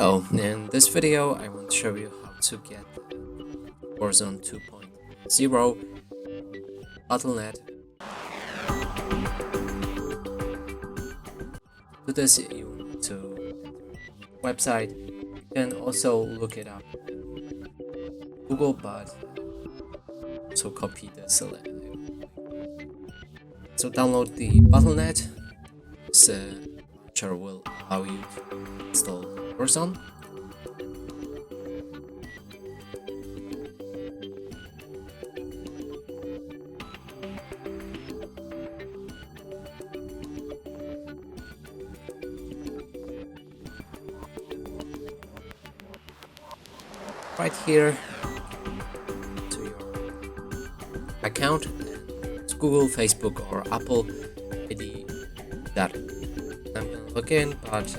Oh, in this video I want to show you how to get Warzone 2.0 Battle.net. To this you need to website. You can also look it up Google, but also copy this link. So download the Battle.net. This launcher will allow you to install Warzone. Right here to your account, it's Google, Facebook, or Apple ID that I'm gonna log in, but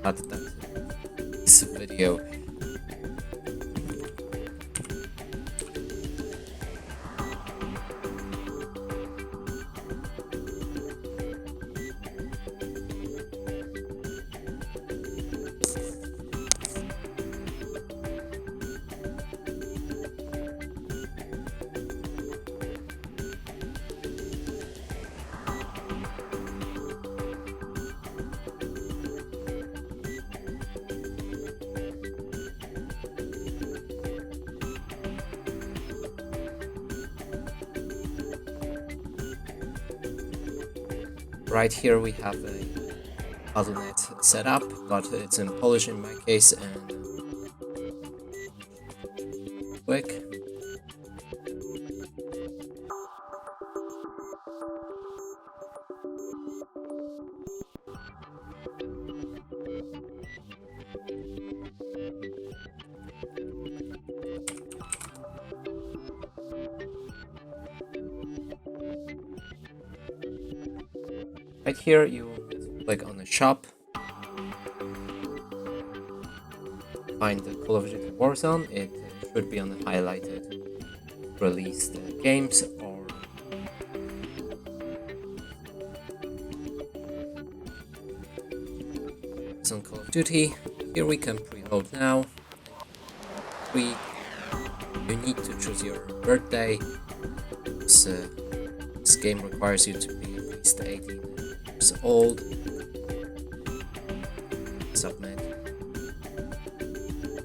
that's this video. Right here we have a Battle.net set up, but it's in Polish in my case, and quick. Right here you click on the shop, find the Call of Duty Warzone. It should be on the highlighted released games, or it's on Call of Duty. Here we can preload now. You need to choose your birthday. This game requires you to be at least 18 years old. Submit.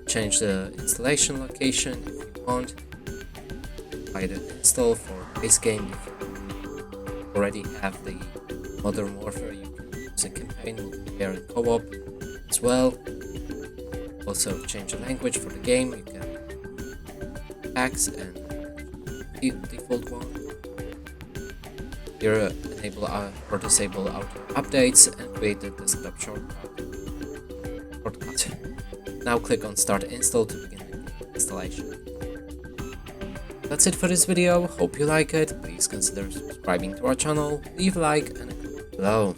Change the installation location if you want. Apply the install for base game. If you already have the Modern Warfare, you can use a campaign. We'll be there in co-op as well. Also change the language for the game. You can X and default one. Here enable or disable auto updates and create the desktop shortcut. Now click on Start Install to begin the installation. That's it for this video. Hope you like it. Please consider subscribing to our channel, leave a like and a comment below.